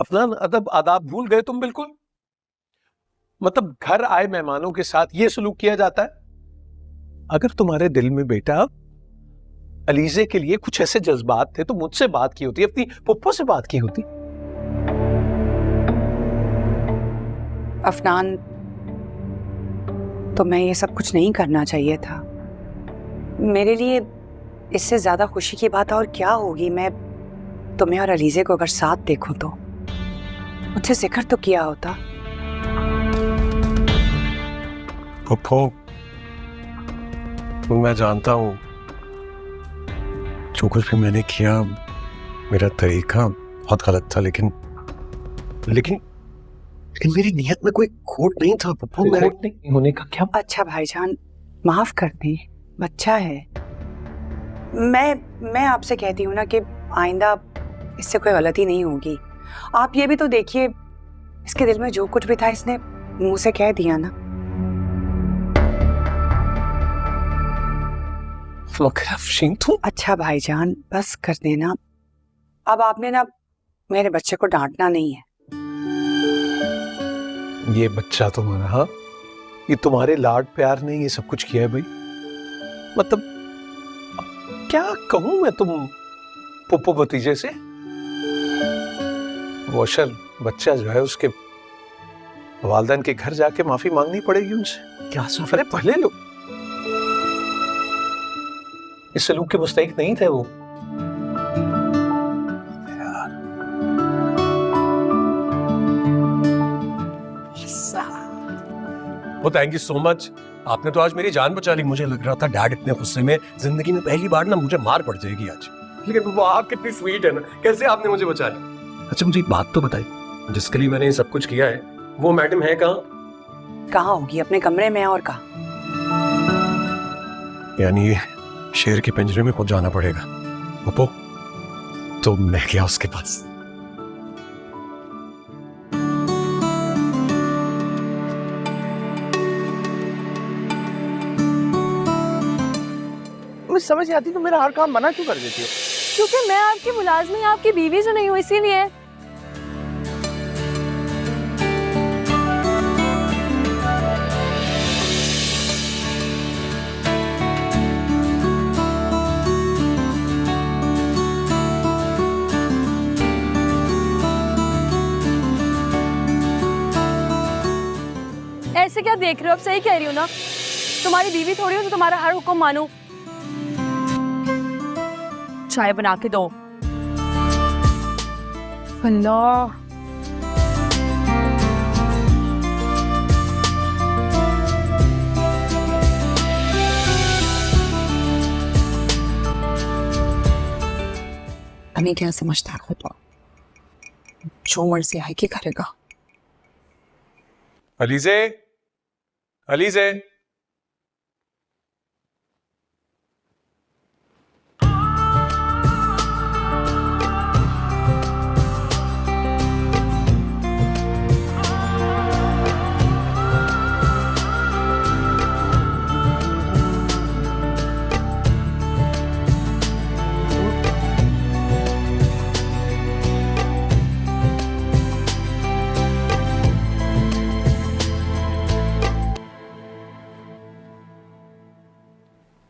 अफनान, अदब आदाब भूल गए तुम बिल्कुल। मतलब घर आए मेहमानों के साथ ये सलूक किया जाता है? अगर तुम्हारे दिल में बेटा अलीजे के लिए कुछ ऐसे जज्बात थे तो मुझसे बात की होती, अपनी पुप्पो से बात की होती। अफनान, तो मैं ये सब कुछ नहीं करना चाहिए था। मेरे लिए इससे ज्यादा खुशी की बात और क्या होगी। मैं तुम्हें और अलीजे को अगर साथ देखूं तो मुझसे जिक्र तो किया होता। पुप्पो, मैं जानता हूं जो कुछ भी मैंने किया मेरा तरीका बहुत गलत था, लेकिन मेरी नियत में कोई खोट नहीं था पुप्पो। खोट नहीं होने का क्या? अच्छा भाईजान, माफ कर दें, बच्चा है। मैं आपसे कहती हूँ ना कि आइंदा इससे कोई गलती नहीं होगी। आप ये भी तो देखिए, इसके दिल में जो कुछ भी था इसने मुंह से कह दिया ना। अच्छा भाईजान, बस कर देना। अब आपने ना मेरे बच्चे को डांटना नहीं है। ये बच्चा तुम्हारा, हाँ, ये तुम्हारे लाड प्यार ने ये सब कुछ किया है भाई। मतलब क्या कहूं मैं तुम पुप्पो भतीजे से? वो अशर बच्चा जो है उसके वालिदैन के घर जाके माफी मांगनी पड़ेगी उनसे। क्या अरे पहले लो, इस सलूक के मुस्तहिक नहीं थे वो। वो थैंक यू सो मच, आपने तो आज मेरी जान बचा ली। मुझे लग रहा था डैड इतने गुस्से में जिंदगी में पहली बार ना मुझे मार पड़ जाएगी आज, लेकिन वो आप कितनी स्वीट है ना, कैसे आपने मुझे बचा लिया। अच्छा मुझे एक बात तो बताइए, जिसके लिए मैंने ये सब कुछ किया है वो मैडम है कहाँ होगी? अपने कमरे में। और कहाँ? यानी शेर के पिंजरे में खुद जाना पड़ेगा पुप्पो, तो मैं गया उसके पास। मुझे समझ नहीं आती तो मेरा हर काम मना क्यों कर देती हो? क्योंकि मैं आपकी मुलाजमी, आपकी बीवी जो नहीं हूँ, इसीलिए। ऐसे क्या देख रहे हो? अब सही कह रही हूँ ना, तुम्हारी बीवी थोड़ी हो तो तुम्हारा हर हुक्म मानू। चाय बना के दो। अल्लाह, हमें क्या समझदार हो तो जो मर्जी आए कि करेगा। अलीजे, अलीजे,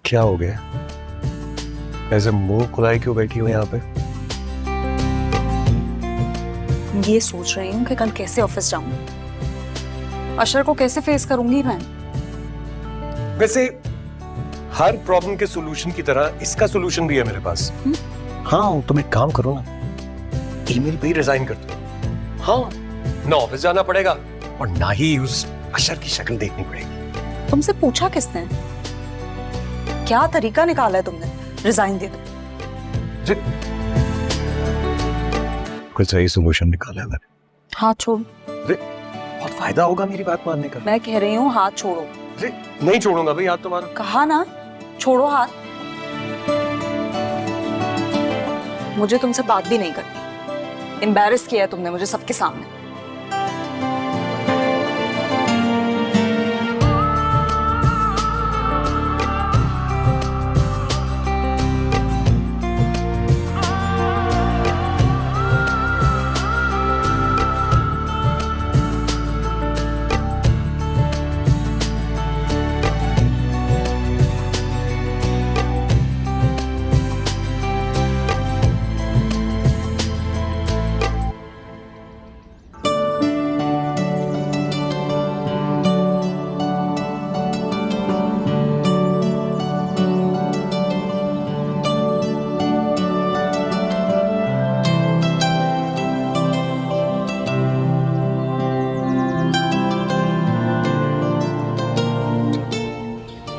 क्या हो गया? ऐसे मुंह खुलाई क्यों बैठी हो यहाँ पे? ये सोच रही हूँ कि कल कैसे ऑफिस जाऊँ, अशर को कैसे फेस करूंगी मैं। वैसे हर प्रॉब्लम के सॉल्यूशन की तरह इसका सॉल्यूशन भी है मेरे पास। हाँ, तुम एक काम करो ना, ईमेल पे ही रिजाइन कर दो। हाँ, ना ऑफिस जाना पड़ेगा और ना ही उस अशर की शक्ल देखनी पड़ेगी। तुमसे पूछा किसने? क्या तरीका निकाला है तुमने? रिजाइन दे दो। कुछ सही सॉल्यूशन निकाला है मैंने। हाथ छोड़ो। बहुत फायदा होगा मेरी बात मानने का। मैं कह रही हूँ हाथ छोड़ो। नहीं छोड़ूंगा भाई हाथ तुम्हारा। कहा ना, छोड़ो हाथ। मुझे तुमसे बात भी नहीं करनी। एम्बैरेस किया है तुमने मुझे सबके सामने।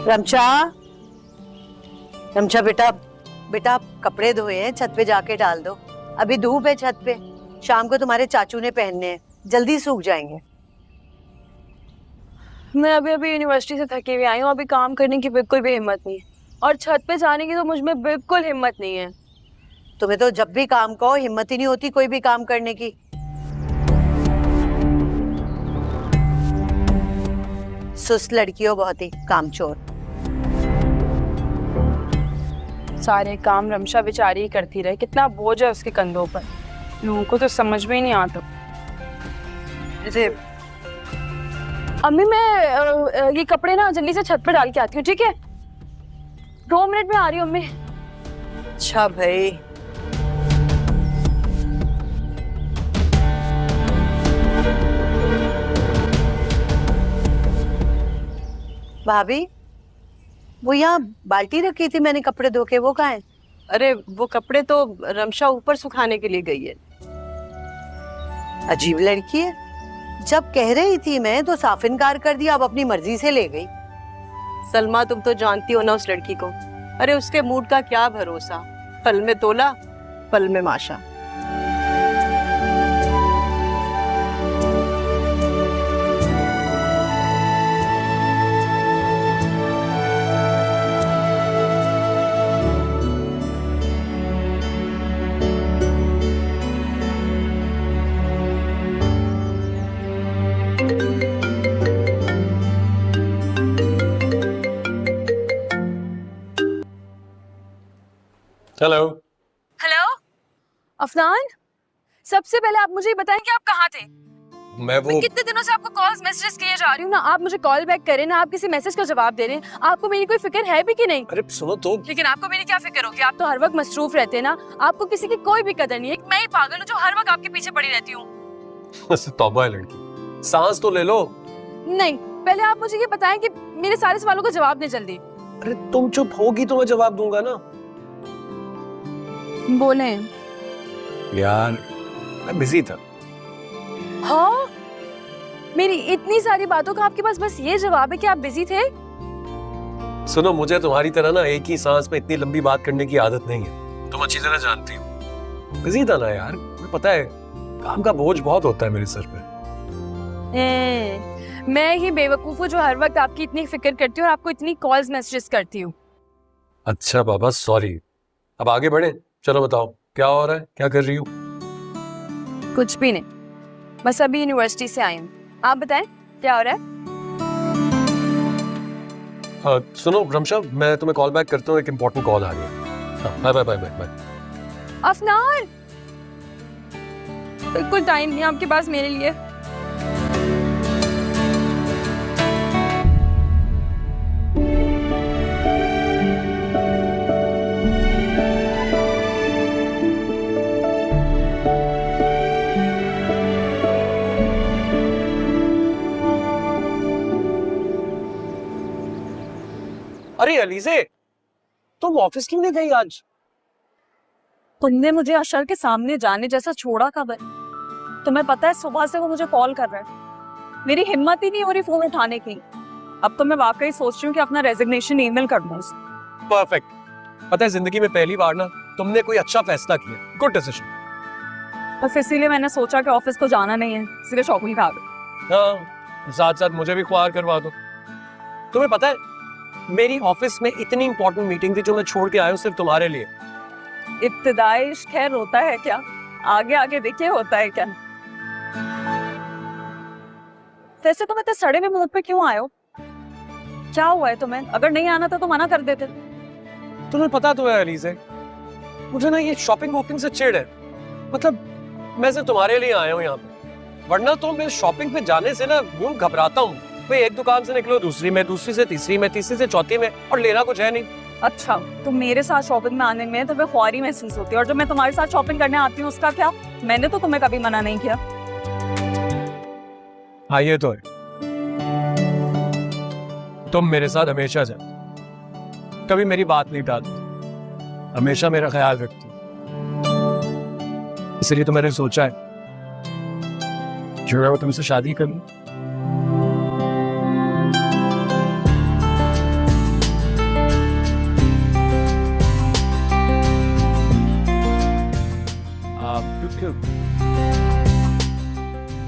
रमचा, रमचा बेटा, बेटा आप कपड़े धोए हैं, छत पे जाके डाल दो। अभी धूप है छत पे, शाम को तुम्हारे चाचू ने पहनने हैं, जल्दी सूख जाएंगे। मैं अभी अभी यूनिवर्सिटी से थकी हुई आई हूँ, अभी काम करने की बिल्कुल भी हिम्मत नहीं है, और छत पे जाने की तो मुझ में बिल्कुल हिम्मत नहीं है। तुम्हें तो जब भी काम कहो हिम्मत ही नहीं होती कोई भी काम करने की। सुस्त लड़की हो बहुत ही, कामचोर। सारे काम रमशा बेचारी ही करती रहे, कितना बोझ है उसके कंधों पर, लोगों को तो समझ में ही नहीं आता। अरे अम्मी मैं ये कपड़े ना जल्दी से छत पर डाल के आती हूँ, ठीक है? 2 मिनट में आ रही हूँ अम्मी। अच्छा भाई। भाभी, वो यहाँ बाल्टी रखी थी मैंने कपड़े धो के, वो कहाँ है? अरे वो कपड़े तो रमशा ऊपर सुखाने के लिए गई है। अजीब लड़की है, जब कह रही थी मैं तो साफ इनकार कर दिया, अब अपनी मर्जी से ले गई। सलमा तुम तो जानती हो ना उस लड़की को, अरे उसके मूड का क्या भरोसा, पल में तोला पल में माशा। हेलो। हेलो अफनान, सबसे पहले आप मुझे बताएं कि आप कहाँ थे? मैं वो कितने दिनों से आपको कॉल्स मैसेजेस किए जा रही हूँ ना, आप मुझे कॉल बैक करें ना आप किसी मैसेज का जवाब दे रहे हैं। आपको मेरी कोई फिक्र है भी कि नहीं? अरे सुनो तो। लेकिन आपको मेरी क्या फिक्र होगी, आप तो हर वक्त मसरूफ रहते हैं ना, आपको किसी की कोई भी कदर नहीं है। मैं ही पागल हूँ जो हर वक्त आपके पीछे पड़ी रहती हूँ। तौबा है लड़की, सांस तो ले लो। नहीं, पहले आप मुझे ये बताएं कि मेरे सारे सवालों का जवाब दें जल्दी। अरे तुम चुप होगी तो मैं जवाब दूंगा ना। बोले। यार मैं बिजी था। हाँ, मेरी इतनी सारी बातों का आपके पास बस ये जवाब है कि आप बिजी थे? सुनो, मुझे तुम्हारी तरह ना एक ही सांस में इतनी लंबी बात करने की आदत नहीं है, तुम अच्छी तरह जानती हो। बिजी था ना यार, तुम्हें पता है काम का बोझ बहुत होता है मेरे सर पे। मैं ही बेवकूफ हूँ जो हर वक्त आपकी इतनी फिक्र करती हूँ और आपको इतनी कॉल्स मैसेजेस करती हूँ। अच्छा बाबा सॉरी, अब आगे बढ़े। चलो बताओ क्या हो रहा है, क्या कर रही हो? कुछ भी नहीं, बस अभी यूनिवर्सिटी से आई हूँ। आप बताएं क्या हो रहा है? सुनो रमशा, मैं तुम्हें कॉल बैक करता हूँ, एक इम्पोर्टेंट कॉल आ रही है। Bye bye bye bye bye. Afnan, बिल्कुल टाइम नहीं आपके पास मेरे लिए। अरे अलीजे, तुम ऑफिस क्यों नहीं गई आज? तुमने मुझे अशर के सामने जाने जैसा छोड़ा कब है? तुम्हें पता है सुबह से वो मुझे कॉल कर रहा है, मेरी हिम्मत ही नहीं हो रही फोन उठाने की। अब तो मैं वाकई सोच रही हूँ कि अपना रेजिग्नेशन ईमेल कर दूँ। परफेक्ट। पता है जिंदगी में पहली बार ना तुमने कोई अच्छा फैसला किया, गुड डिसीजन। बस इसीलिए मैंने सोचा कि ऑफिस तो जाना नहीं है, इसलिए शॉपिंग पे आ गई। हाँ, साथ साथ मुझे भी ख्वार करवा दो। तुम्हें पता है मेरी ऑफिस में इतनी इंपॉर्टेंट मीटिंग थी जो मैं छोड़ के आया हूँ सिर्फ तुम्हारे लिए। इब्तिदाई इश्क खैर होता है क्या, आगे आगे देखिए होता है क्या। वैसे तुम इतने सड़े में मूड पे क्यों आए हो? क्या हुआ है तुम्हें? अगर नहीं आना था तो मना कर देते। तुम्हें पता तो है अलीजे, मुझे ना ये शॉपिंग वॉपिंग से चिढ़ है। मतलब मैं सिर्फ तुम्हारे लिए आया हूँ यहाँ पे, वरना तो मैं शॉपिंग पे जाने से ना यूं घबराता हूँ। भाई एक दुकान से निकलो दूसरी में, दूसरी से तीसरी में, तीसरी से चौथी में, और लेना कुछ है नहीं। अच्छा, तो मेरे साथ शॉपिंग में आने में तुम्हें ख्वारी महसूस होती है, और जब मैं तुम्हारे साथ शॉपिंग करने आती हूँ उसका क्या? मैंने तो तुम्हें कभी मना नहीं किया। हाँ ये तो है, तुम मेरे साथ हमेशा जाती, कभी मेरी बात नहीं टालती, हमेशा मेरा ख्याल रखती, इसलिए तो मैंने सोचा है जो है वो तुमसे शादी कर लूं।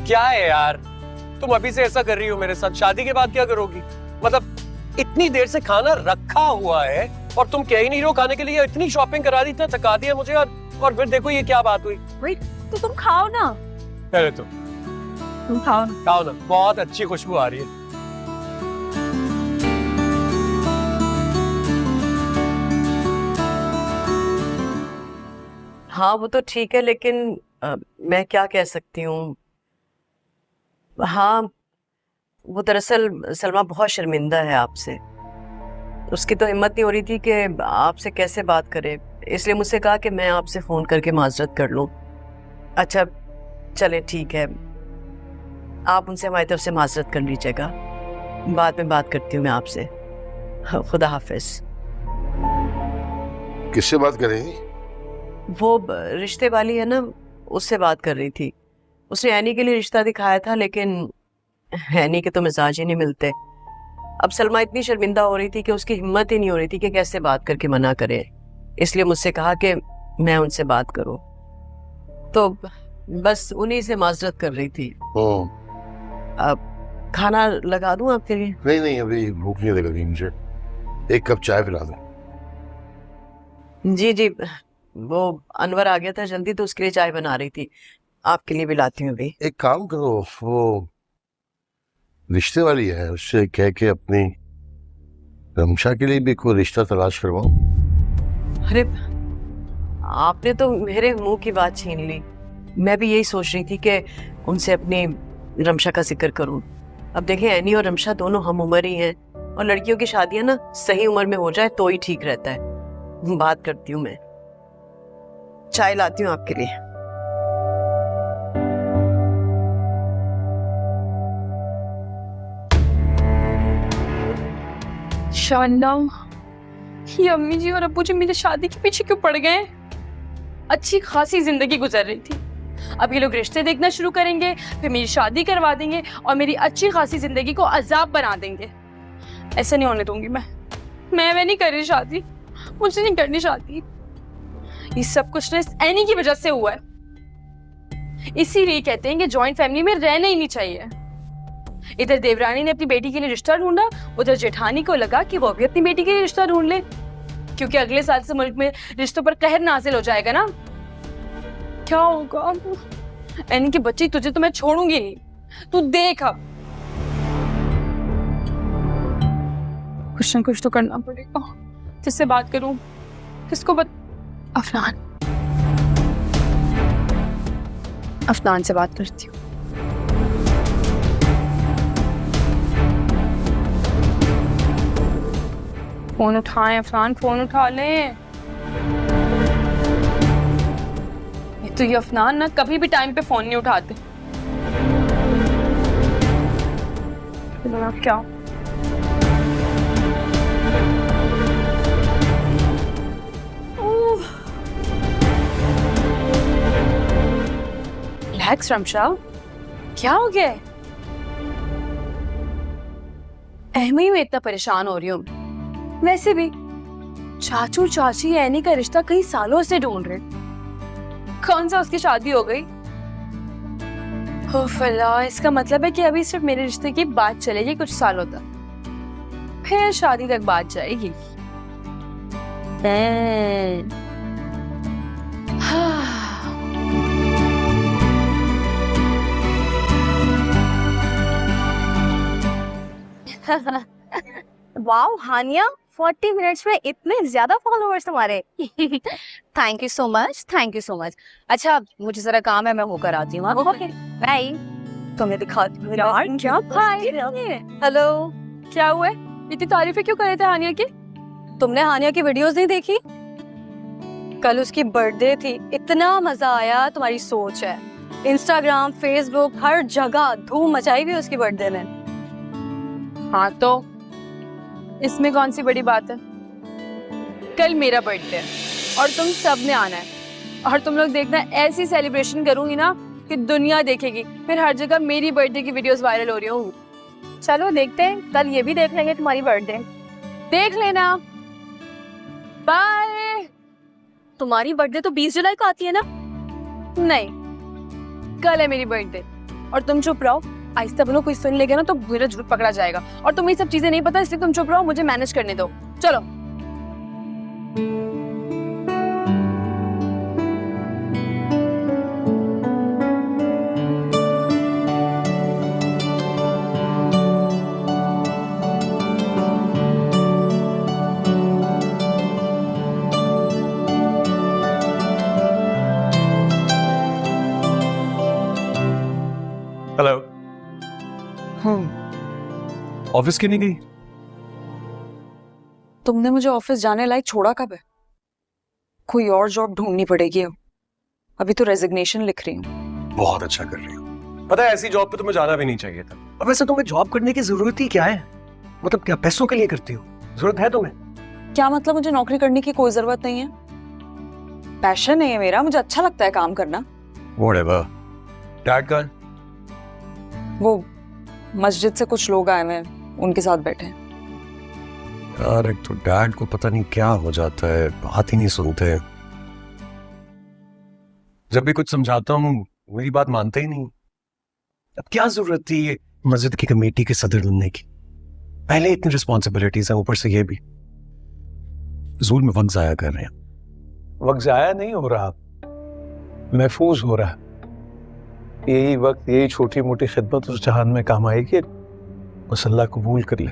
क्या है यार, तुम अभी से ऐसा कर रही हो मेरे साथ, शादी के बाद क्या करोगी? मतलब इतनी देर से खाना रखा हुआ है और तुम कह ही नहीं रहो खाने के लिए। इतनी शॉपिंग करा दी, इतना थका दिया मुझे, और फिर देखो ये क्या बात हुई। तो तुम खाओ ना, पहले तुम खाओ ना। खाओ ना, बहुत अच्छी खुशबू आ रही है। हाँ वो तो ठीक है, लेकिन मैं क्या कह सकती हूँ। हाँ वो दरअसल सलमा बहुत शर्मिंदा है आपसे। उसकी तो हिम्मत नहीं हो रही थी कि आपसे कैसे बात करे, इसलिए मुझसे कहा कि मैं आपसे फ़ोन करके माजरत कर लूँ। अच्छा चले ठीक है, आप उनसे हमारी तरफ से माजरत कर लीजिएगा, बाद में बात करती हूँ मैं आपसे। खुदा हाफिज। किससे बात करेंगी? वो रिश्ते वाली है ना, उससे बात कर रही थी। उसने एनी के लिए रिश्ता दिखाया था, लेकिन एनी के तो मिजाज ही नहीं मिलते। अब सलमा इतनी शर्मिंदा हो रही थी कि उसकी हिम्मत ही नहीं हो रही थी कि कैसे बात करके मना करे, इसलिए मुझसे कहा कि मैं उनसे बात करूं। तो बस उन्हीं से माजरत कर रही थी। अब खाना लगा दूं आपके लिए? नहीं नहीं, अभी भूख नहीं लगी मुझे, एक कप चाय पिला दो। जी जी, वो अनवर आ गया था जल्दी, तो उसके लिए चाय बना रही थी। आपके लिए भी लाती हूँ अभी। एक काम करो, वो रिश्ते वाली है, उससे कह के अपनी रमशा के लिए भी कोई रिश्ता तलाश करवाओ। अरे आपने तो मेरे मुंह की बात छीन ली। मैं भी यही सोच रही थी कि उनसे अपनी रमशा का जिक्र करूं। अब देखें एनी और रमशा दोनों हम उम्र ही हैं, और लड़कियों की शादियां ना सही उम्र में हो जाए तो ही ठीक रहता है। बात करती हूँ मैं, चाय लाती हूँ आपके लिए। शानदार, ये अम्मी जी और अब्बू जी मेरी शादी के पीछे क्यों पड़ गए? अच्छी खासी जिंदगी गुजर रही थी, अब ये लोग रिश्ते देखना शुरू करेंगे, फिर मेरी शादी करवा देंगे और मेरी अच्छी खासी जिंदगी को अजाब बना देंगे। ऐसा नहीं होने दूंगी मैं नहीं कर रही शादी, मुझे नहीं करनी शादी। ये सब कुछ ना एनी की वजह से हुआ है, इसीलिए कहते हैं कि जॉइंट फैमिली में रहना ही नहीं चाहिए। इधर देवरानी ने अपनी बेटी के लिए रिश्ता ढूंढा, उधर जेठानी को लगा कि वो भी अपनी बेटी के लिए रिश्ता ढूंढ ले, क्योंकि अगले साल से मुल्क में रिश्तों पर कहर नाजिल हो जाएगा ना। क्या होगा एनी की बच्ची, तुझे तो मैं छोड़ूंगी नहीं, तू देख। अब कुछ ना कुछ तो करना पड़ेगा। जिससे बात करूं, किसको अफनान से बात करती हूँ। फोन उठाएं अफनान, फोन उठा लें। तो ये अफनान ना कभी भी टाइम पे फोन नहीं उठाते। क्या रिलैक्स रमशा, क्या हो गया? अहमी में इतना परेशान हो रही हूँ। वैसे भी चाचू चाची एनी का रिश्ता कई सालों से ढूंढ रहे, कौन सा उसकी शादी हो गई? इसका मतलब है कि अभी सिर्फ मेरे रिश्ते की बात चलेगी कुछ सालों तक, फिर शादी तक बात जाएगी। वाओ हानिया, 40 मिनट्स में इतने ज्यादा फॉलोअर्स तुम्हारे। Thank you so much, thank you so much. अच्छा मुझे जरा काम है, मैं होकर आती हूँ। Okay bye. तुम्हें दिखाती हूँ यार क्या भाई। हेलो, क्या हुआ है? इतनी तारीफें क्यों कर रहे थे हानिया की? तुमने हानिया की वीडियोस नहीं देखी? कल उसकी बर्थडे थी, इतना मजा आया। तुम्हारी सोच है, इंस्टाग्राम फेसबुक हर जगह धूम मचाई हुई उसकी बर्थडे में। हाँ तो इसमें कौन सी बड़ी बात है? कल मेरा बर्थडे है और तुम सब ने आना है, और तुम लोग देखना ऐसी सेलिब्रेशन करूंगी ना कि दुनिया देखेगी, फिर हर जगह मेरी बर्थडे की वीडियोस वायरल हो रही होंगी। चलो देखते हैं, कल ये भी देख लेंगे तुम्हारी बर्थडे। देख लेना। बाय। तुम्हारी बर्थडे तो 20 जुलाई को आती है ना? नहीं, कल है मेरी बर्थडे और तुम चुप रहो। आहिस्ता बोलो, कोई सुन लेगा ना तो मेरा झूठ पकड़ा जाएगा। और तुम्हें ये सब चीजें नहीं पता, इसलिए तुम चुप रहो, मुझे मैनेज करने दो। चलो। हेलो। ऑफिस क्यों नहीं गई? तुमने मुझे ऑफिस जाने लायक छोड़ा कब है? कोई और जॉब ढूंढनी पड़ेगी अब। अभी तो रेजिग्नेशन लिख रही हूँ। बहुत अच्छा कर रही हो। पता है ऐसी जॉब पे तुम्हें जाना भी नहीं चाहिए था। अब वैसे तुम्हें जॉब करने की जरूरत ही क्या है? मतलब क्या पैसों के लिए करती हो? जरूरत है तुम्हें? क्या मतलब मुझे नौकरी करने की कोई जरूरत नहीं है? पैशन है मेरा, मुझे अच्छा लगता है काम करना। Whatever. डैड का? वो मस्जिद से कुछ लोग आए हुए हैं, उनके साथ बैठे हैं। यार एक तो डैड को पता नहीं क्या हो जाता है, बात ही नहीं सुनते। जब भी कुछ समझाता हूँ मेरी बात मानते ही नहीं। अब क्या जरूरत थी ये मस्जिद की कमेटी के सदर बनने की? पहले इतनी रिस्पॉन्सिबिलिटीज हैं, ऊपर से ये भी। फजूल में वक्त जाया कर रहे हैं। वक्त जाया नहीं हो रहा, महफूज हो रहा। यही वक्त, यही छोटी मोटी खिदमत उस जहान में काम आएगी, बस अल्लाह कबूल कर ले।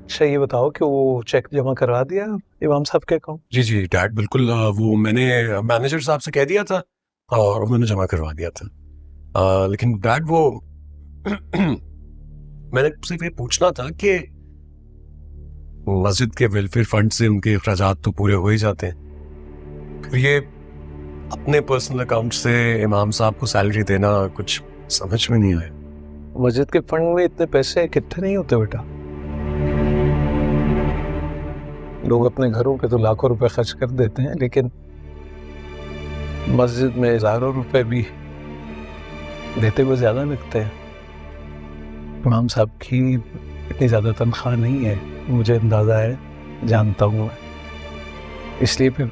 अच्छा ये बताओ कि वो चेक जमा करवा दिया इमाम साहब के अकाउंट? जी जी डैड बिल्कुल, वो मैंने मैनेजर साहब से कह दिया था और उन्होंने जमा करवा दिया था। लेकिन डैड वो मैंने सिर्फ ये पूछना था कि मस्जिद के वेलफेयर फंड से उनके अखराजात तो पूरे हो ही जाते हैं, फिर ये अपने पर्सनल अकाउंट से इमाम साहब को सैलरी देना कुछ समझ में नहीं आया। मस्जिद के फंड में इतने पैसे इकट्ठे नहीं होते बेटा। लोग अपने घरों पे तो लाखों रुपए खर्च कर देते हैं, लेकिन मस्जिद में हजारों रुपए भी देते हुए ज्यादा लगते हैं। इमाम साहब की इतनी ज्यादा तनख्वाह नहीं है, मुझे अंदाजा है, जानता हूँ मैं, इसलिए फिर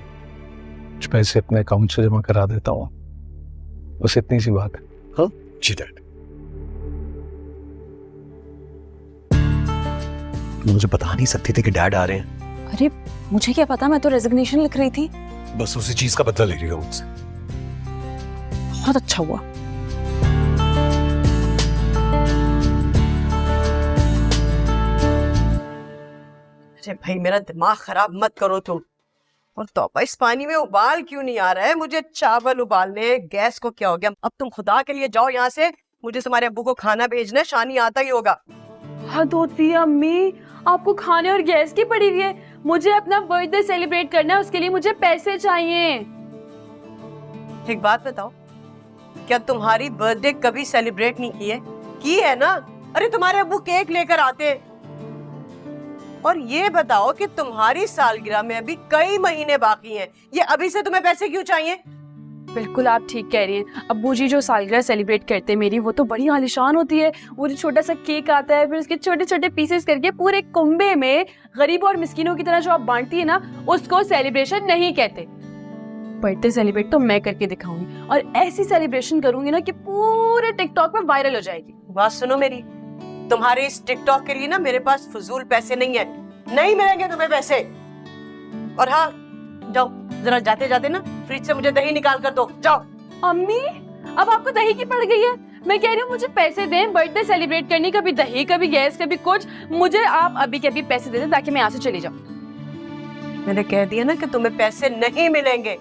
कुछ पैसे अपने अकाउंट से जमा करा देता हूँ। बस इतनी सी बात है। हाँ जी डैड। मुझे बता नहीं सकती थी कि डैड आ रहे हैं। अरे मुझे क्या पता, मैं तो रेजिग्नेशन लिख रही थी। बस उसी चीज का बदला ले रही हो मुझसे। बहुत अच्छा हुआ। अरे भाई मेरा दिमाग खराब मत करो तुम। और तौबा, इस पानी में उबाल क्यों नहीं आ रहा है? मुझे चावल उबालने, गैस को क्या हो गया? अब तुम खुदा के लिए जाओ यहाँ से, मुझे तुम्हारे अब्बू को खाना भेजना है, शानी आता ही होगा। हद होती है अम्मी, आपको खाने और गैस की पड़ी हुई है। मुझे अपना बर्थडे सेलिब्रेट करना है, उसके लिए मुझे पैसे चाहिए। एक बात बताओ, क्या तुम्हारी बर्थडे कभी सेलिब्रेट नहीं की है? की है ना? अरे तुम्हारे अब्बू केक लेकर आते। और ये बताओ कि तुम्हारी सालगिरह में अभी कई महीने बाकी हैं, ये अभी से तुम्हें पैसे क्यों चाहिए? बिल्कुल आप ठीक कह रही हैं। अब्बू जी जो सालगिरह सेलिब्रेट करते हैं मेरी, वो तो बड़ी आलिशान होती है। वो जो छोटा सा केक आता है, फिर उसके छोटे छोटे पीसेस करके पूरे कुंबे में गरीबों और मिस्किनों की तरह जो आप बांटती है ना, उसको सेलिब्रेशन नहीं कहते। बर्थडे सेलिब्रेट तो मैं करके दिखाऊंगी, और ऐसी सेलिब्रेशन करूंगी ना कि पूरे टिकटॉक में वायरल हो जाएगी। बात सुनो मेरी, तुम्हारे इस टिकटॉक के लिए ना मेरे पास फजूल पैसे नहीं है, नहीं मिलेंगे तुम्हें पैसे। और हाँ, जाओ जरा जाते जाते ना फ्रिज से मुझे दही निकाल कर दो, जाओ। अम्मी अब आपको दही की पड़ गई है? मैं कह रही हूँ मुझे पैसे दें बर्थडे सेलिब्रेट करने, कभी दही कभी गैस कभी कुछ। मुझे आप अभी के अभी पैसे दे दें ताकि मैं यहाँ से चली जाऊँ। मैंने कह दिया ना कि तुम्हें पैसे नहीं मिलेंगे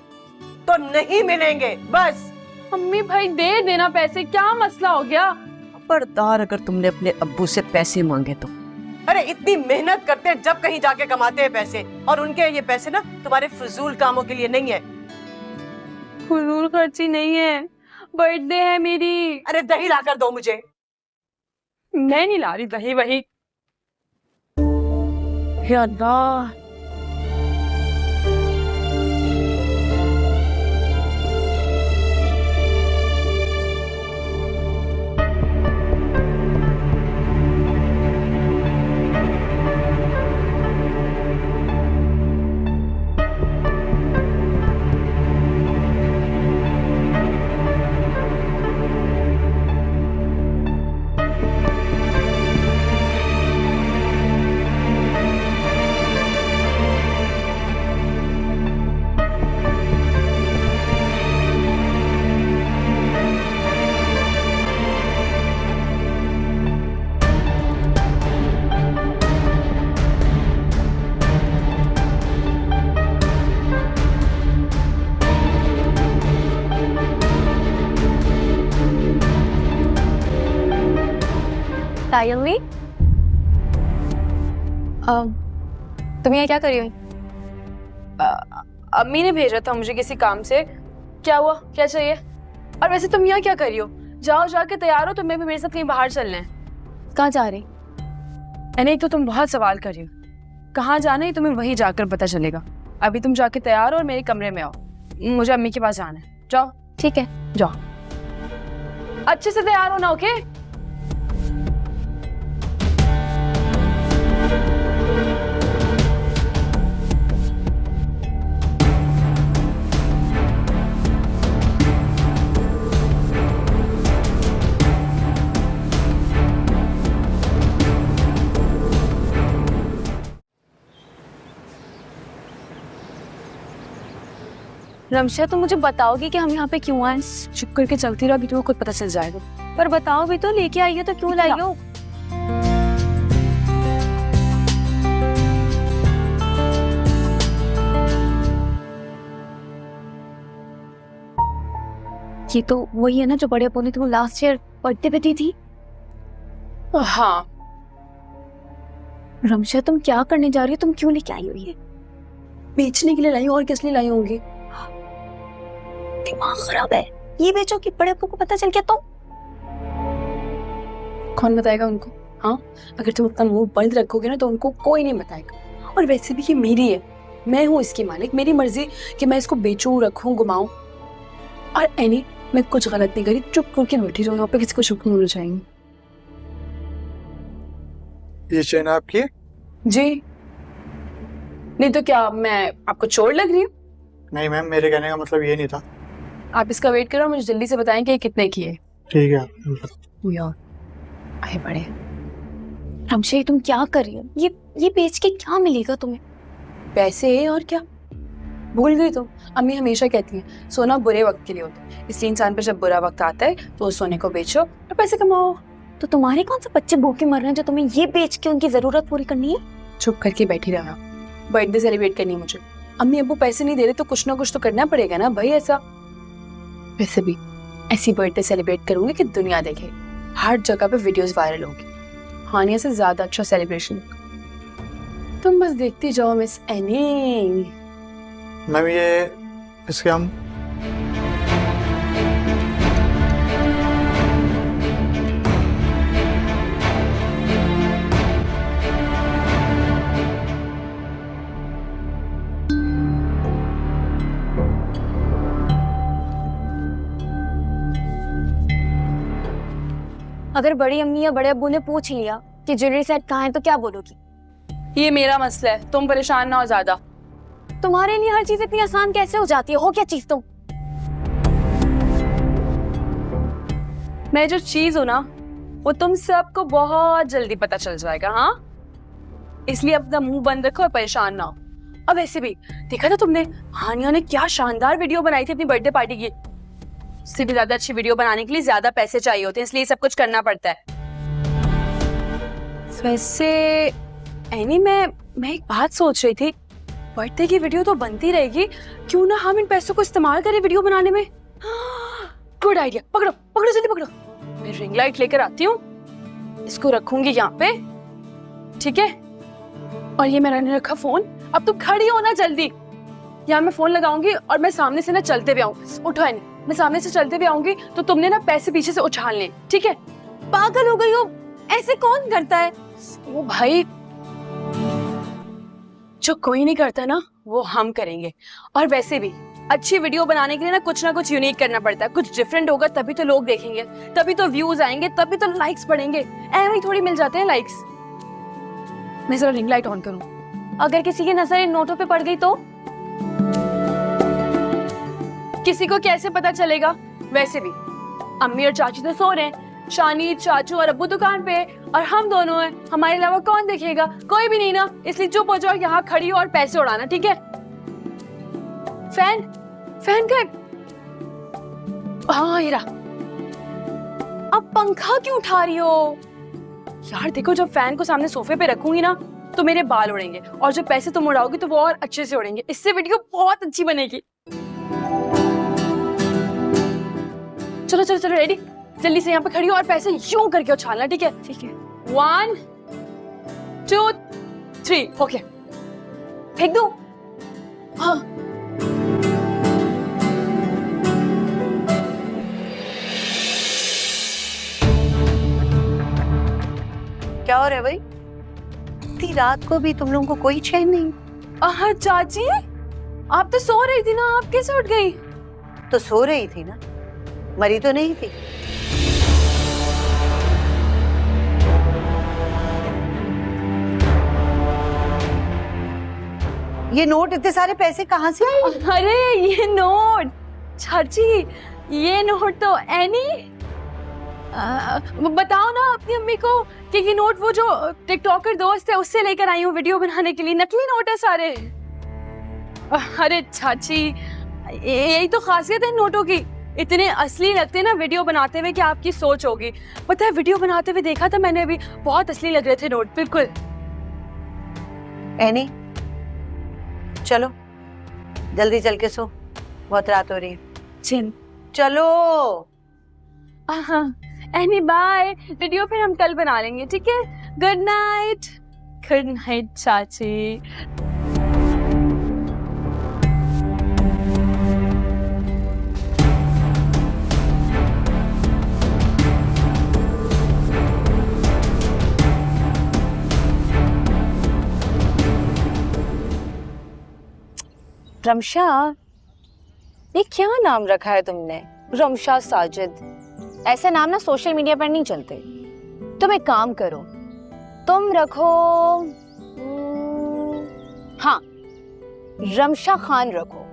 तो नहीं मिलेंगे, बस। अम्मी भाई दे देना पैसे, क्या मसला हो गया? खबरदार अगर तुमने अपने अब्बू से पैसे मांगे तो। अरे इतनी मेहनत करते हैं, जब कहीं जाके कमाते हैं पैसे, और उनके ये पैसे ना तुम्हारे फजूल कामों के लिए नहीं है। फजूल खर्ची नहीं है, बर्थडे है मेरी। अरे दही लाकर दो मुझे। मैं नहीं ला रही दही वही। हे अल्लाह, Tell me. तुम यहाँ क्या कर रही हो? अम्मी ने भेजा था मुझे किसी काम से। क्या हुआ, क्या चाहिए? और वैसे तुम यहाँ क्या कर रही हो? जाओ जाके तैयार हो, तुम्हें भी मेरे साथ कहीं बाहर चलना है। कहाँ जा रही? यानी एक तो तुम बहुत सवाल कर रही हो, कहाँ जाना है तुम्हें वहीं जाकर पता चलेगा। अभी तुम जाके तैयार हो और मेरे कमरे में आओ, मुझे अम्मी के पास जाना है। जाओ। ठीक है। जाओ, अच्छे से तैयार होना, ओके? रमशा, तुम मुझे बताओगी कि हम यहाँ पे क्यों आए? चुप करके चलती रहो, अभी तुम्हें खुद पता चल जाएगा। पर बताओ भी तो, लेके आई हो तो क्यों लाई हो? ये तो वही है ना जो बड़े अप्पू ने तुम्हें लास्ट ईयर बर्थडे पे दी थी। हाँ। रमशा, तुम क्या करने जा रही हो? तुम क्यों लेके आई हो ये? बेचने के लिए लाई हूँ, और किस लिए लाई होंगी? दिमाग खराब है। ये बेचो कि बड़े अप्पू को पता चल गया तो? कौन बताएगा उनको? हाँ, अगर तुम अपना मुंह बंद रखोगे ना तो उनको कोई नहीं बताएगा। और वैसे भी ये मेरी है, मैं हूँ इसकी मालिक, मेरी मर्जी कि मैं इसको बेचूं, रखूं, घुमाऊं। और एनी, मैं कुछ गलत नहीं करी, चुप करके बैठी रहूं यहाँ पे, किसी को शुक्र नहीं चाहिए। ये चेन आपकी है? जी नहीं तो क्या मैं आपको चोर लग रही हूँ? नहीं मैम, मेरे कहने का मतलब ये नहीं था। आप इसका वेट करो, मुझे जल्दी से बताएं कि ये कितने की है। ठीक है। यार आए बड़े। रमशा, तुम क्या कर रही हो? ये बेच के क्या मिलेगा तुम्हें? पैसे, और क्या? भूल गई तुम? अम्मी हमेशा कहती हैं सोना बुरे वक्त के लिए होता है, इसलिए इंसान पर जब बुरा वक्त आता है तो उस सोने को बेचो और पैसे कमाओ। तो तुम्हारे कौन से बच्चे भूखे मर रहे हैं जो तुम्हें ये बेच के उनकी जरूरत पूरी करनी है? चुप करके बैठी रहना। बर्थडे सेलिब्रेट करनी है मुझे, अम्मी अब्बू पैसे नहीं दे रहे तो कुछ ना कुछ तो करना पड़ेगा ना भाई। ऐसा वैसे भी ऐसी बर्थडे सेलिब्रेट करूंगी कि दुनिया देखे, हर जगह पे वीडियोस वायरल होंगी। हानिया से ज्यादा अच्छा सेलिब्रेशन। तुम बस देखती जाओ मिस एनी। मैम ये इसके हम अगर बड़ी अम्मी या बड़े अब्बू ने पूछ लिया कि ज्वेलरी सेट कहाँ है तो क्या बोलोगी? ये मेरा मसला है, तुम परेशान ना हो ज्यादा। तुम्हारे लिए हर चीज इतनी आसान कैसे हो जाती है? हो क्या चीज तुम? मैं जो चीज हूं ना वो तुम सबको बहुत जल्दी पता चल जाएगा। हाँ, इसलिए अपना मुंह बंद रखो और परेशान ना हो। अब ऐसे भी देखा था तुमने, हानिया ने क्या शानदार वीडियो बनाई थी अपनी बर्थडे पार्टी की। उससे भी ज्यादा अच्छी वीडियो बनाने के लिए ज्यादा पैसे चाहिए होते हैं, इसलिए सब कुछ करना पड़ता है। वैसे एनी, मैं एक बात सोच रही थी, बर्थडे की वीडियो तो बनती रहेगी, क्यों ना हम इन पैसों को इस्तेमाल करें वीडियो बनाने में? Good idea. पकड़ो पकड़ो, जल्दी पकड़ो। मैं रिंग लाइट लेकर आती हूँ, इसको रखूंगी यहाँ पे, ठीक है? और ये मैंने रखा फोन। अब तुम खड़ी हो ना जल्दी, यहाँ मैं फोन लगाऊंगी और मैं सामने से ना चलते भी आऊंगी। उठो एनी, मैं सामने से चलते भी आऊंगी तो तुमने ना पैसे पीछे से उछालने, ठीक है? पागल हो गई हो? ऐसे कौन करता है? वो भाई जो कोई नहीं करता ना वो हम करेंगे। और वैसे भी अच्छी वीडियो बनाने के लिए ना कुछ यूनिक करना पड़ता है, कुछ डिफरेंट होगा तभी तो लोग देखेंगे, तभी तो व्यूज आएंगे, तभी तो लाइक्स बढ़ेंगे। ऐसे ही थोड़ी मिल जाते हैं लाइक्स। मैं जरा रिंग लाइट ऑन करूं। अगर किसी की नजर इन नोटों पे पड़ गई तो? किसी को कैसे पता चलेगा? वैसे भी अम्मी और चाची तो सो रहे हैं, शानी, चाचू और अब्बू दुकान पे है और हम दोनों हैं, हमारे अलावा कौन देखेगा? कोई भी नहीं ना, इसलिए चुप हो जाओ, यहाँ खड़ी हो और पैसे उड़ाना, ठीक है? फैन का हाँ हीरा। अब पंखा क्यों उठा रही हो? यार देखो, जब फैन को सामने सोफे पे रखूंगी ना तो मेरे बाल उड़ेंगे, और जो पैसे तुम उड़ाओगी तो वो और अच्छे से उड़ेंगे। इससे वीडियो बहुत अच्छी बनेगी। चलो चलो चलो, रेडी? जल्दी से यहाँ पे खड़ी हो और पैसे यूं करके उछालना, ठीक है? ठीक है। 1 2 3 ओके फेंक दो। हाँ क्या हो रहा है भाई? इतनी रात को भी तुम लोगों को कोई चैन नहीं? चाची आप तो सो रही थी ना, आप कैसे उठ गई? तो सो रही थी ना, मरी तो नहीं थी। ये नोट, इतने सारे पैसे कहाँ से आए? अरे ये नोट चाची, ये नोट तो एनी बताओ ना अपनी अम्मी को कि ये नोट वो जो टिकटॉकर दोस्त है उससे लेकर आई हूँ वीडियो बनाने के लिए। नकली नोट है सारे। अरे चाची यही तो खासियत है इन नोटों की, इतने असली लगते हैं ना वीडियो बनाते हुए कि आपकी सोच होगी। पता है वीडियो बनाते हुए देखा था मैंने अभी, बहुत असली लग रहे थे नोट, बिल्कुल। एनी चलो जल्दी चल के सो, बहुत रात हो रही है। चिन चलो। एनी बाय, वीडियो फिर हम कल बना लेंगे, ठीक है? Good night. गुड नाइट चाची। रमशा, ये क्या नाम रखा है तुमने? रमशा साजिद, ऐसे नाम ना सोशल मीडिया पर नहीं चलते। तुम एक काम करो, तुम रखो हाँ रमशा खान रखो।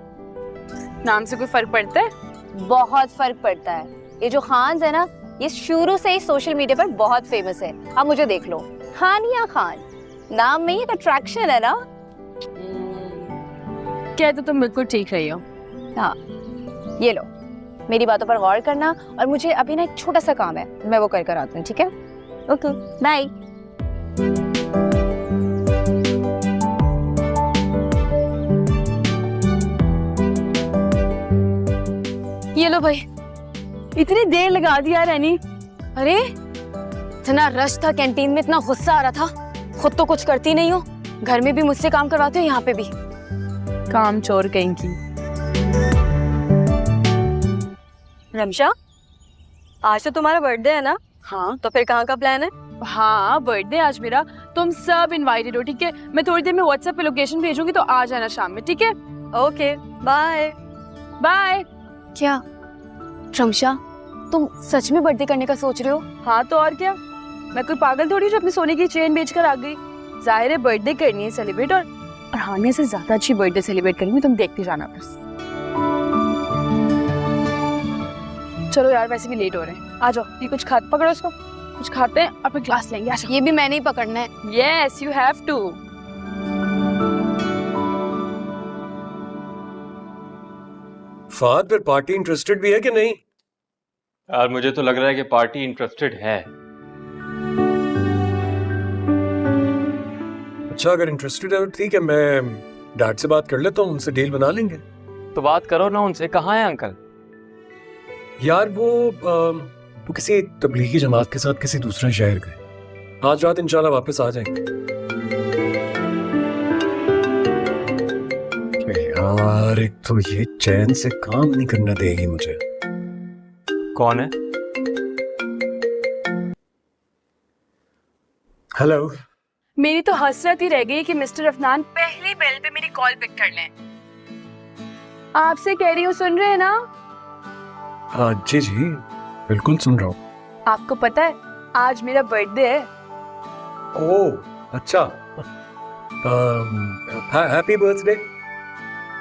नाम से कोई फर्क पड़ता है? बहुत फर्क पड़ता है। ये जो खान है ना, ये शुरू से ही सोशल मीडिया पर बहुत फेमस है। अब मुझे देख लो, हानिया खान, नाम में ही एक अट्रैक्शन है ना। क्या तो तुम बिल्कुल ठीक रही हो। हाँ ये लो, मेरी बातों पर गौर करना, और मुझे अभी ना एक छोटा सा काम है, मैं वो कर आती हूँ, ठीक है? Okay bye. ये लो भाई, इतनी देर लगा दिया रैनी। अरे इतना रश था कैंटीन में, इतना गुस्सा आ रहा था, खुद तो कुछ करती नहीं हो, घर में भी मुझसे काम करवाते हो, यहाँ पे भी। काम चोर कहीं की। रमशा, आज तो तुम्हारा बर्थडे है ना? हाँ तो फिर कहाँ का प्लान है? हाँ बर्थडे आज मेरा, तुम सब इनवाइटेड हो, ठीक है? मैं थोड़ी देर में व्हाट्सएप पे लोकेशन भेजूंगी, तो आ जाना शाम में, ठीक है? Okay bye. बाय। क्या रमशा, तुम सच में बर्थडे करने का सोच रहे हो? हाँ तो और क्या, मैं कोई पागल थोड़ी जो अपने सोने की चेन बेचकर आ गई। जाहिर है बर्थडे करनी है सेलिब्रेट, और हानिया से ज्यादा अच्छी बर्थडे सेलिब्रेट करूंगी, तुम देखते जाना बस। चलो यार, वैसे भी लेट हो रहे हैं, आ जाओ। ये कुछ खा, पकड़ो इसको, कुछ खाते हैं और फिर ग्लास लेंगे। आ जाओ। ये भी मैंने ही पकड़ना है। Yes you have to. फाद, फिर पार्टी इंटरेस्टेड भी है कि नहीं? यार मुझे तो लग रहा है कि पार्टी इंटरेस्टेड है। अच्छा, अगर इंटरेस्टेड है तो ठीक है, मैं डैड से बात कर लेता हूँ, उनसे डील बना लेंगे। तो बात करो ना उनसे। कहाँ है अंकल? यार वो किसी तबलीगी जमात के साथ किसी दूसरे शहर गए, आज रात इंशाल्लाह वापस आ जाएंगे। यार एक तो ये चैन से काम नहीं करना देगी मुझे। कौन है? हेलो। मेरी तो हसरत ही रह गई कि मिस्टर अफनान पहली बेल पे मेरी कॉल पिक कर लें। आपसे कह रही हूँ, सुन रहे हैं ना? हाँ जी जी बिल्कुल सुन रहा हूँ। आपको पता है आज मेरा बर्थडे है। ओह अच्छा, हैप्पी बर्थडे।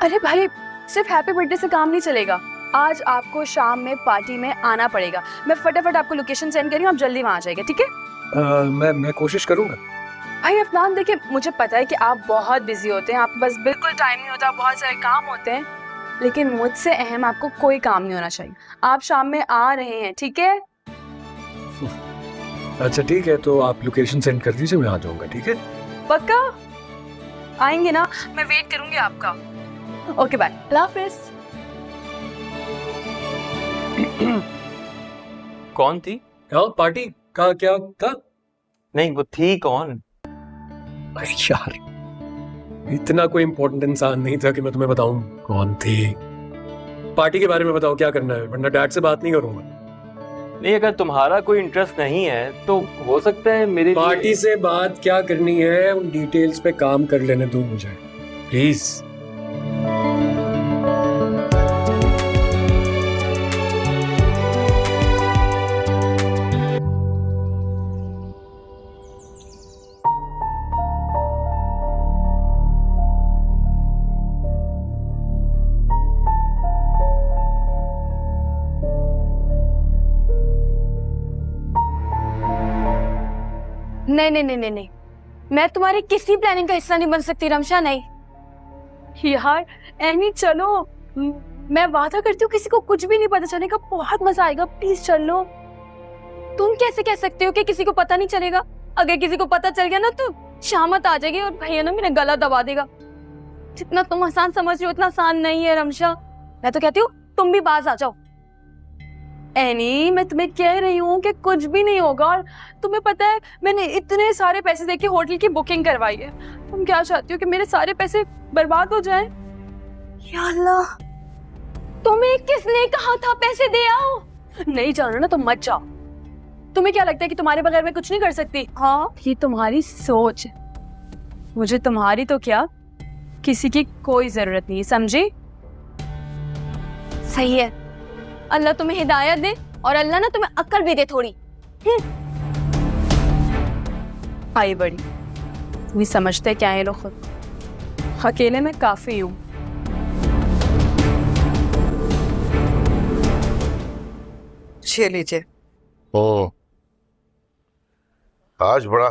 अरे भाई, सिर्फ हैप्पी बर्थडे से काम नहीं चलेगा, आज आपको शाम में पार्टी में आना पड़ेगा। मैं फटाफट आपको लोकेशन सेंड कर रही हूँ, आप जल्दी वहां आ जाएगा, ठीक है? मैं कोशिश करूंगा। भाई अफनान देखिए, मुझे पता है कि आप बहुत बिजी होते हैं, आपके पास बिल्कुल टाइम नहीं होता, बहुत सारे काम होते हैं, लेकिन मुझसे अहम आपको कोई काम नहीं होना चाहिए। आप शाम में आ रहे हैं, ठीक है? अच्छा ठीक है, तो आप लोकेशन सेंड कर दीजिए, मैं आ जाऊंगा, ठीक है? पक्का आएंगे ना? मैं वेट करूंगी आपका। ओके बाय, अल्लाह हाफिज़। कौन थी? हाँ पार्टी का क्या था? नहीं, वो थी कौन? अरे यार, इतना कोई इंपॉर्टेंट इंसान नहीं था कि मैं तुम्हें बताऊं कौन थी। पार्टी के बारे में बताओ क्या करना है, वरना डैड से बात नहीं करूंगा। नहीं, अगर तुम्हारा कोई इंटरेस्ट नहीं है तो हो सकता है मेरे पार्टी से बात क्या करनी है, उन डिटेल्स पे काम कर लेने दो मुझे प्लीज। नहीं नहीं नहीं नहीं नहीं, मैं तुम्हारी किसी प्लानिंग का हिस्सा नहीं बन सकती रमशा, नहीं। यार एनी चलो, मैं वादा करती हूँ किसी को कुछ भी नहीं पता चलेगा, बहुत मजा आएगा, प्लीज चल लो। तुम कैसे कह सकते हो कि किसी को पता नहीं चलेगा? अगर किसी को पता चल गया ना तो शामत आ जाएगी और भैया ना मेरा गला दबा देगा। जितना तुम आसान समझ रहे हो उतना आसान नहीं है रमशा। मैं तो कहती हूँ तुम भी बाज आ जाओ। एनी मैं तुम्हें कह रही हूँ कि कुछ भी नहीं होगा, और तुम्हें पता है मैंने इतने सारे पैसे देके होटल की बुकिंग करवाई है। तुम क्या चाहती हो कि मेरे सारे पैसे बर्बाद हो जाएं? या अल्लाह, तुम्हें किसने कहा था पैसे दे आओ? नहीं जानो ना तो मत जाओ। तुम्हें क्या लगता है कि तुम्हारे बगैर मैं कुछ नहीं कर सकती? हाँ, ये तुम्हारी सोच है। मुझे तुम्हारी तो क्या, किसी की कोई जरूरत नहीं है, समझी? सही है, अल्लाह तुम्हें हिदायत दे और अल्लाह ना तुम्हें अक्ल भी दे थोड़ी। आई बड़ी, तुम्हें समझते क्या है लोग खुद, अकेले में काफी हूँ। ये लीजिए। आज बड़ा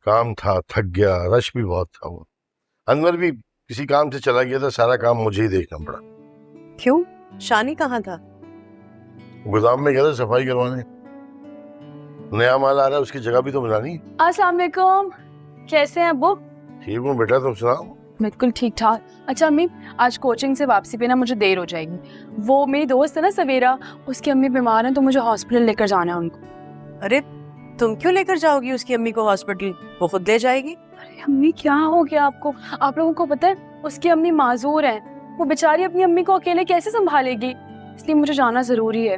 काम था, थक गया, रश भी बहुत था। वो अनवर भी किसी काम से चला गया था, सारा काम मुझे ही देखना पड़ा। क्यों, शानी कहाँ था? गोदाम में गया था सफाई करवाने। नया माल आ रहा है, उसकी जगह भी तो बनानी। अस्सलाम वालेकुम, कैसे हैं अब्बू? ठीक हूँ बेटा, तुम सुनाओ। बिल्कुल ठीक ठाक। अच्छा अम्मी, आज कोचिंग से वापसी पे ना मुझे देर हो जाएगी। वो मेरी दोस्त है ना सवेरा, उसकी अम्मी बीमार है तो मुझे हॉस्पिटल लेकर जाना है उनको। अरे तुम क्यों लेकर जाओगी उसकी अम्मी को हॉस्पिटल? वो खुद ले जाएगी। अरे अम्मी क्या हो गया आपको? आप लोगों को पता है उसकी अम्मी माजूर है, वो बेचारी अपनी अम्मी को अकेले कैसे संभालेगी, इसलिए मुझे जाना जरूरी है।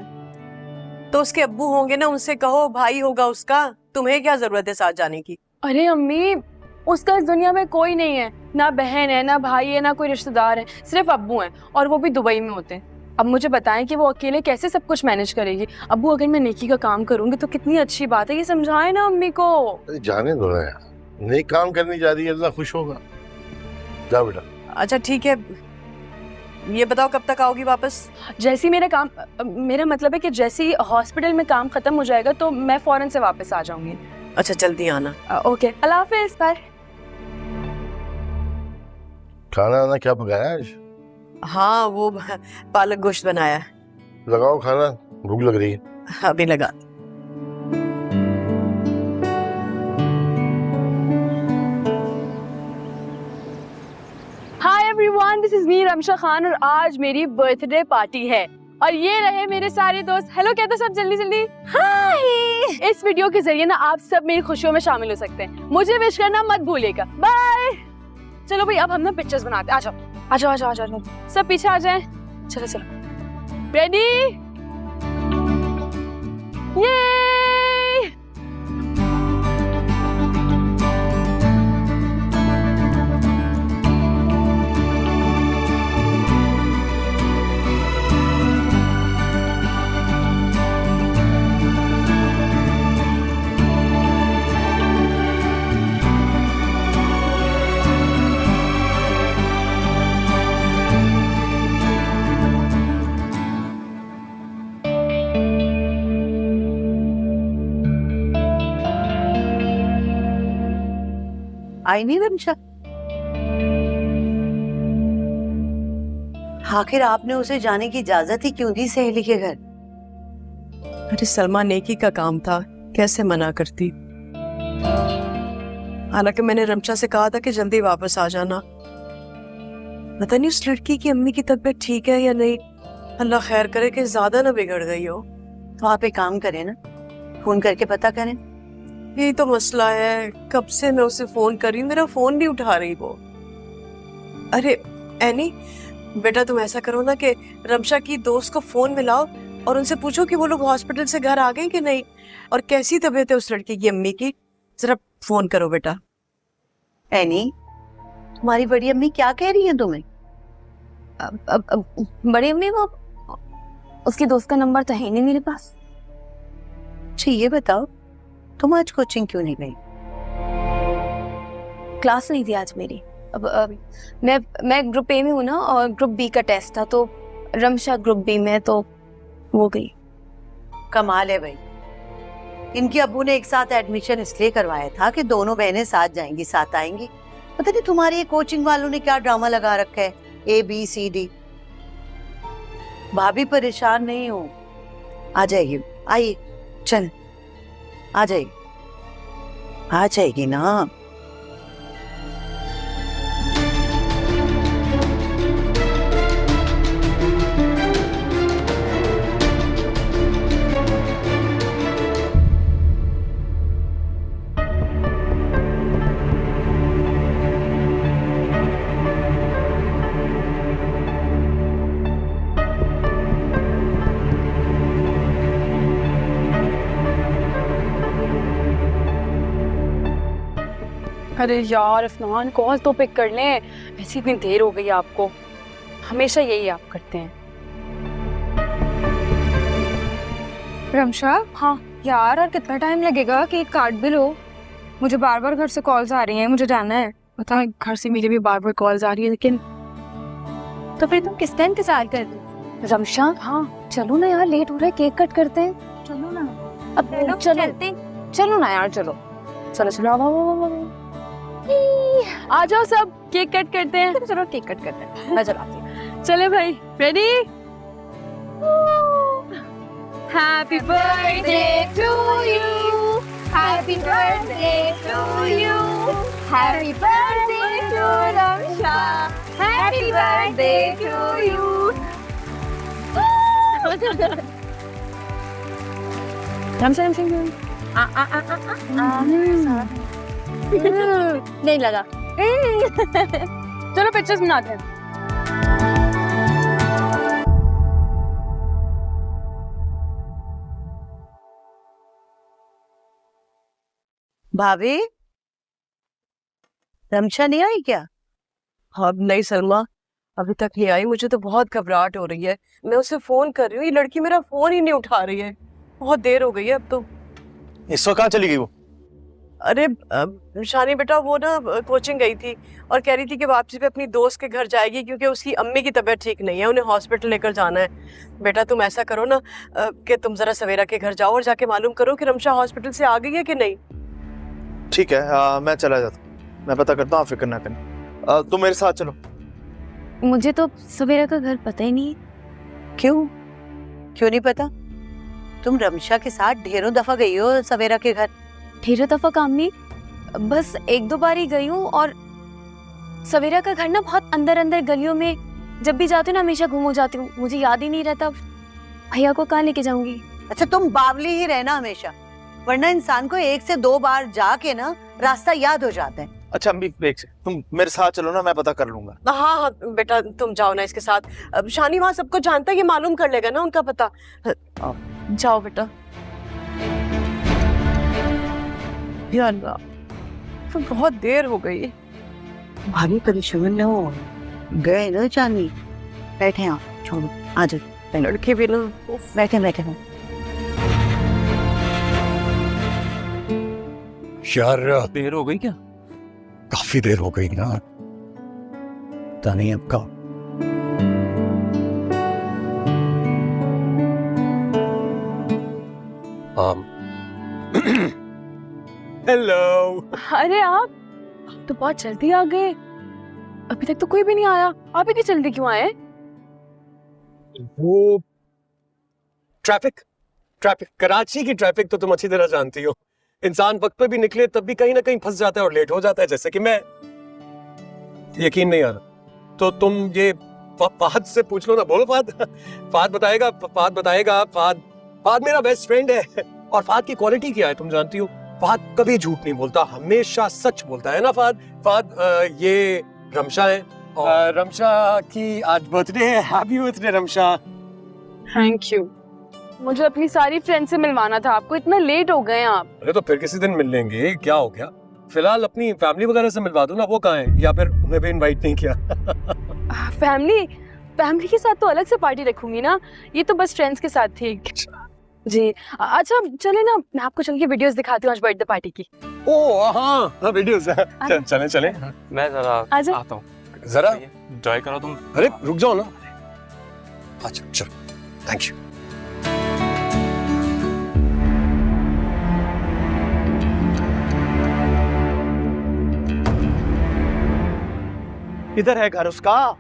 तो उसके अब्बू होंगे ना, उनसे कहो, भाई होगा उसका, तुम्हें क्या जरूरत है साथ जाने की? अरे अम्मी, उसका इस दुनिया में कोई नहीं है, ना बहन है, ना भाई है, ना कोई रिश्तेदार है, सिर्फ अब्बू हैं, और वो भी दुबई में होते हैं। अब मुझे बताएं कि वो अकेले कैसे सब कुछ मैनेज करेगी। अब्बू, अगर मैं नेकी का काम करूंगी तो कितनी अच्छी बात है, ये समझाए ना अम्मी को। अरे जाने दो ना यार, नई काम करने जा रही है, अल्लाह खुश होगा। जा बेटा। अच्छा ठीक है, ये बताओ कब तक आओगी वापस? जैसे मेरा काम, मेरा मतलब है कि जैसे ही हॉस्पिटल में काम खत्म हो जाएगा तो मैं फौरन से वापस आ जाऊंगी। अच्छा जल्दी आना। ओके, अल्लाह हाफिज़, बाय। खाना वाना क्या पकाया आज? हाँ, वो पालक गोश्त बनाया है। लगाओ खाना, भूख लग रही है। अभी लगा। Hi everyone, this is me Ramsha Khan, और आज मेरी बर्थडे पार्टी है और ये रहे मेरे सारे दोस्त। हेलो कहते सब जल्दी जल्दी। हाय। इस वीडियो के जरिए ना आप सब मेरी खुशियों में शामिल हो सकते हैं। मुझे विश करना मत भूलिएगा। बाय। चलो भाई, अब हम ना पिक्चर्स बनाते हैं। आ जाओ आ जाओ आ जाओ आ जाओ, सब पीछे आ जाएं। चलो चलो, रेडी? ये आई नहीं रमशा? आखिर आपने उसे जाने की इजाजत ही क्यों दी सहेली के घर? अरे सलमा, नेकी का काम था, कैसे मना करती। हालांकि मैंने रमशा से कहा था कि जल्दी वापस आ जाना। पता नहीं उस लड़की की अम्मी की तबीयत ठीक है या नहीं। अल्लाह खैर करे कि ज्यादा ना बिगड़ गई हो। तो आप एक काम करें ना, फोन करके पता करें। यही तो मसला है, कब से मैं उसे फोन कर रही हूँ, मेरा फोन नहीं उठा रही वो। अरे एनी बेटा, तुम ऐसा करो ना कि रमशा की दोस्त को फोन मिलाओ और उनसे पूछो कि वो लोग हॉस्पिटल से घर आ गए कि नहीं, और कैसी तबीयत है उस लड़की की अम्मी की। जरा फोन करो बेटा। एनी, तुम्हारी बड़ी अम्मी क्या कह रही है तुम्हें? बड़ी अम्मी वो, उसकी दोस्त का नंबर तो है नहीं मेरे पास। अच्छा ये बताओ, तुम आज कोचिंग क्यों नहीं गई? क्लास नहीं थी आज मेरी। अब मैं ग्रुप ए में हूँ ना, और ग्रुप बी का टेस्ट था, तो रमशा ग्रुप बी में, तो वो गई। कमाल है भाई, इनके अब्बू ने एक साथ एडमिशन इसलिए करवाया था कि दोनों बहनें साथ जाएंगी, साथ आएंगी। पता नहीं तुम्हारे कोचिंग वालों ने क्या ड्रामा लगा रखा है, ABCD। भाभी परेशान नहीं हो, आ जाएगी, आइए, चल आ जाएगी, आ जाएगी ना। अरे यार इफ़नान, कॉल तो पिक कर लें, ऐसी इतनी देर हो गई आपको। हमेशा यही आप करते हैं। रमशा, हाँ यार और कितना टाइम लगेगा? केक काट भी लो। मुझे बार बार घर से कॉल्स आ रही हैं, मुझे जाना है। पता है, घर से मेरे भी बार बार कॉल्स आ रही है, लेकिन तो फिर तुम किसका इंतजार कर रही हो? रमशा, हाँ चलो ना यार, लेट हो रहा है, केक कट करते हैं। चलो ना, अब चलो ना यार, चलो चलो चलो, आओ। आ जाओ सब, केक कट करते हैं। चलो केक कट करते हैं, मैं चलाती हूँ। चले भाई, ready? Happy birthday to you, happy birthday to you, happy birthday to Ramsha, happy birthday to you. Ramsha नहीं लगा। चलो पिक्चर्स बनाते हैं। भाभी, रमशा नहीं आई क्या? अब नहीं सलमा, अभी तक नहीं आई। मुझे तो बहुत घबराहट हो रही है। मैं उसे फोन कर रही हूँ, ये लड़की मेरा फोन ही नहीं उठा रही है। बहुत देर हो गई है अब तो। इस वक्त कहाँ चली गई वो? अरे शानी बेटा, वो ना कोचिंग गई थी और कह रही थी कि वापसी पे अपनी दोस्त के घर जाएगी, क्योंकि उसकी अम्मी की तबीयत ठीक नहीं है, उन्हें हॉस्पिटल लेकर जाना है। बेटा तुम ऐसा करो ना कि तुम जरा सवेरा के घर जाओ और जाके मालूम करो कि रमशा हॉस्पिटल से आ गई है कि नहीं। ठीक है, मैं चला जाता हूँ, मैं पता करता हूँ, आप फिक्र ना करें। तुम मेरे साथ चलो। मुझे तो सवेरा का घर पता ही नहीं। क्यों क्यों नहीं पता? तुम रमशा के साथ ढेरों दफा गई हो सवेरा के घर। ढेरों दफा काम नहीं, बस एक दो बार ही गई हूँ। और सवेरा का घर ना बहुत अंदर अंदर गलियों में, जब भी जाती हूँ ना हमेशा गुम हो जाती हूँ, मुझे याद ही नहीं रहता। भैया को कहाँ लेके जाऊंगी? अच्छा तुम बावली ही रहना हमेशा, वरना इंसान को 1 से 2 बार जाके ना रास्ता याद हो जाता है। अच्छा अम्मी, एक से तुम मेरे साथ चलो ना, मैं पता कर लूंगा। हाँ हाँ बेटा, तुम जाओ ना इसके साथ। अब शानी वहाँ सबको जानता है, ये मालूम कर लेगा ना उनका पता। जाओ बेटा। या अल्लाह, तो बहुत देर हो गई। भाभी परेशान न हो, गए ना चांदी। बैठे आप, छोड़ो, आ जाओ। लड़के भी ना, बैठे बैठे। यार देर हो गई क्या? काफी देर हो गई ना, पता नहीं अब का। हेलो। अरे आप तो बहुत जल्दी आ गए, अभी तक तो कोई भी नहीं आया। आप इतनी जल्दी क्यों आए? वो ट्रैफिक कराची की ट्रैफिक तो तुम अच्छी तरह जानती हो। इंसान वक्त पे भी निकले तब भी कहीं ना कहीं फंस जाता है और लेट हो जाता है, जैसे कि मैं। यकीन नहीं आ रहा तो तुम ये फहद से पूछ लो ना। बोलो फहद, फहद बताएगा। फहद मेरा बेस्ट फ्रेंड है और फहद की क्वालिटी क्या है तुम जानती हो। फाद कभी झूठ नहीं बोलता, हमेशा सच बोलता है ना फाद। फाद ये रमशा है, रमशा की आज बर्थडे है। Happy birthday Ramsha. Thank you. मुझे अपनी सारी फ्रेंड से मिलवाना था आपको, इतना लेट हो गए आप। अरे तो फिर किसी दिन मिल लेंगे, क्या हो गया। फिलहाल अपनी फैमिली वगैरह से मिलवा दो ना, वो कहाँ है, या फिर उन्हें भी इनवाइट नहीं किया। फैमिली के साथ तो अलग से पार्टी रखूंगी ना, ये तो बस फ्रेंड्स के साथ थी जी। अच्छा चले ना, मैं आपको चल के वीडियोस दिखाती हूँ आज बर्थडे पार्टी की। ओ हाँ वीडियोस है, चले मैं जरा आजा। आता हूँ। जरा एंजॉय करो तुम। अरे रुक जाओ ना। अच्छा चलो, थैंक यू। किधर है घर उसका?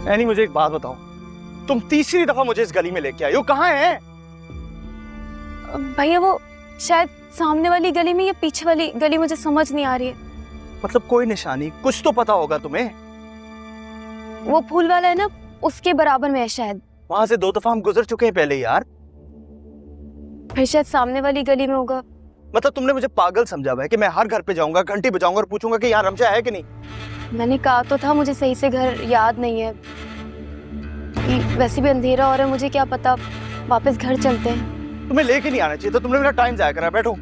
एनी मुझे एक बात बताओ, तुम तीसरी दफा मुझे इस गली में लेके आई हो, कहाँ है? भैया वो शायद सामने वाली गली में या पीछे वाली गली, मुझे समझ नहीं आ रही है। मतलब कोई निशानी, कुछ तो पता होगा तुम्हें। वो फूल वाला है ना, उसके बराबर में है शायद। वहां से 2 दफा हम गुजर चुके हैं पहले यार। फिर शायद सामने वाली गली में होगा। मतलब तुमने मुझे पागल समझा हुआ है कि मैं हर घर पे जाऊंगा, घंटी बजाऊंगा और पूछूंगा कि यहाँ रमशा है कि नहीं? मैंने कहा तो था मुझे सही से घर याद नहीं है। वैसे भी अंधेरा हो रहा है, मुझे क्या पता, वापस घर चलते हैं। तुम्हें लेके नहीं आना चाहिए, तो तुमने मेरा टाइम जाया करा। बैठो।